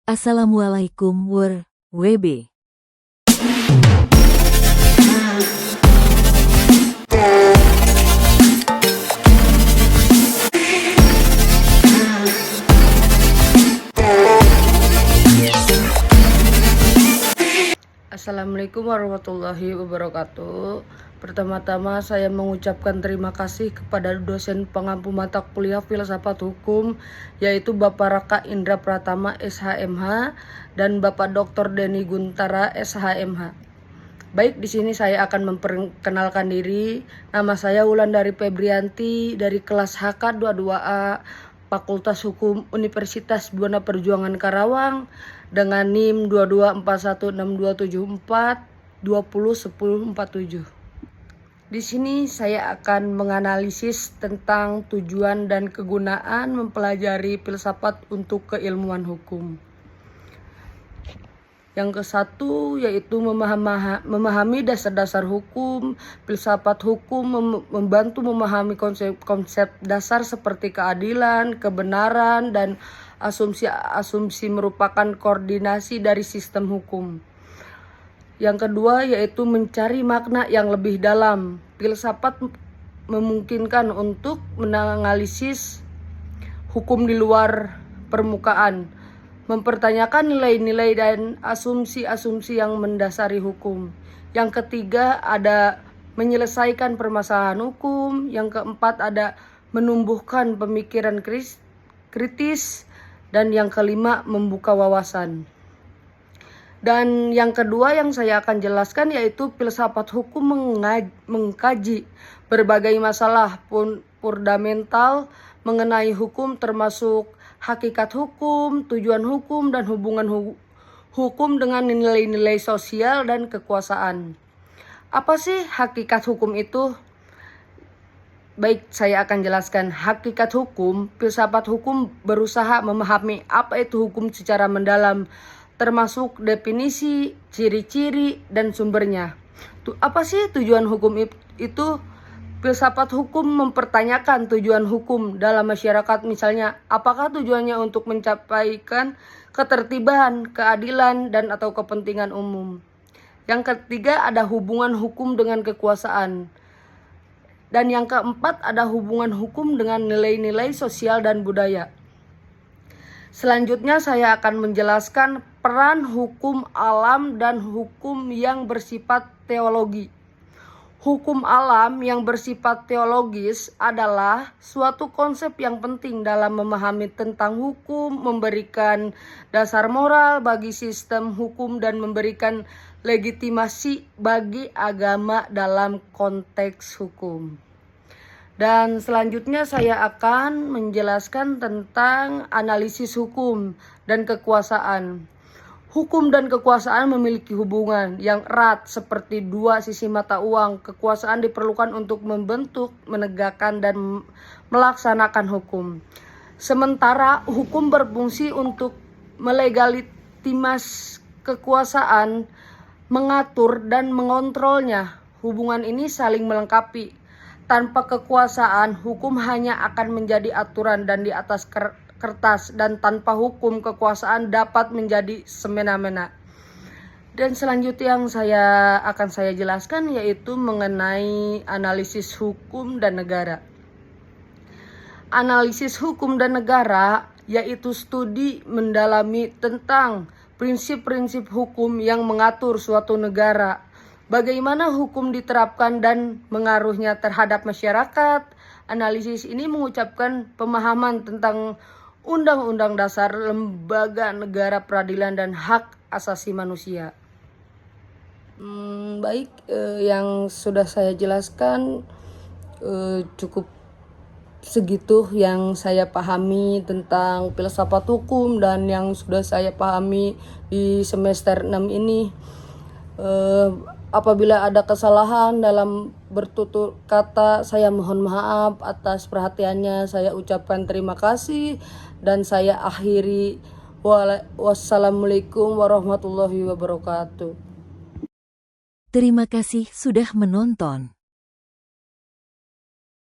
Assalamualaikum WB. Assalamualaikum warahmatullahi wabarakatuh. Pertama-tama saya mengucapkan terima kasih kepada dosen pengampu mata kuliah Filsafat Hukum, yaitu Bapak Raka Indra Pratama SHMH dan Bapak Dr. Denny Guntara SHMH. Baik, di sini saya akan memperkenalkan diri. Nama saya Wulandari Febrianti dari kelas HK 22A Fakultas Hukum Universitas Buana Perjuangan Karawang dengan NIM 22416274201047. Di sini saya akan menganalisis tentang tujuan dan kegunaan mempelajari filsafat untuk keilmuan hukum. Yang ke-1 yaitu memahami dasar-dasar hukum. Filsafat hukum membantu memahami konsep-konsep dasar seperti keadilan, kebenaran, dan asumsi-asumsi merupakan koordinasi dari sistem hukum. Yang kedua yaitu mencari makna yang lebih dalam. Filsafat memungkinkan untuk menganalisis hukum di luar permukaan, mempertanyakan nilai-nilai dan asumsi-asumsi yang mendasari hukum. Yang ketiga ada menyelesaikan permasalahan hukum. Yang keempat ada menumbuhkan pemikiran kritis. Dan yang kelima membuka wawasan. Dan yang kedua yang saya akan jelaskan yaitu filsafat hukum mengkaji berbagai masalah fundamental mengenai hukum, termasuk hakikat hukum, tujuan hukum, dan hubungan hukum dengan nilai-nilai sosial dan kekuasaan. Apa sih hakikat hukum itu? Baik, saya akan jelaskan. Hakikat hukum, filsafat hukum berusaha memahami apa itu hukum secara mendalam, termasuk definisi, ciri-ciri, dan sumbernya. Apa sih tujuan hukum itu? Filsafat hukum mempertanyakan tujuan hukum dalam masyarakat, misalnya apakah tujuannya untuk mencapaikan ketertiban, keadilan, dan atau kepentingan umum. Yang ketiga ada hubungan hukum dengan kekuasaan. Dan yang keempat ada hubungan hukum dengan nilai-nilai sosial dan budaya. Selanjutnya saya akan menjelaskan peran hukum alam dan hukum yang bersifat teologi. Hukum alam yang bersifat teologis adalah suatu konsep yang penting dalam memahami tentang hukum, memberikan dasar moral bagi sistem hukum, dan memberikan legitimasi bagi agama dalam konteks hukum. Dan selanjutnya saya akan menjelaskan tentang analisis hukum dan kekuasaan. Hukum dan kekuasaan memiliki hubungan yang erat seperti dua sisi mata uang. Kekuasaan diperlukan untuk membentuk, menegakkan, dan melaksanakan hukum. Sementara hukum berfungsi untuk melegalitimasi kekuasaan, mengatur dan mengontrolnya. Hubungan ini saling melengkapi. Tanpa kekuasaan, hukum hanya akan menjadi aturan dan di atas kertas, dan tanpa hukum, kekuasaan dapat menjadi semena-mena. Dan selanjutnya yang akan saya jelaskan yaitu mengenai analisis hukum dan negara. Analisis hukum dan negara yaitu studi mendalami tentang prinsip-prinsip hukum yang mengatur suatu negara, bagaimana hukum diterapkan dan pengaruhnya terhadap masyarakat. Analisis ini mengucapkan pemahaman tentang Undang-Undang Dasar, Lembaga Negara, Peradilan, dan Hak Asasi Manusia. Baik, yang sudah saya jelaskan cukup segitu yang saya pahami tentang filsafat hukum dan yang sudah saya pahami di semester 6 ini. Apabila ada kesalahan dalam bertutur kata, saya mohon maaf atas perhatiannya. Saya ucapkan terima kasih dan saya akhiri. Wassalamualaikum warahmatullahi wabarakatuh. Terima kasih sudah menonton.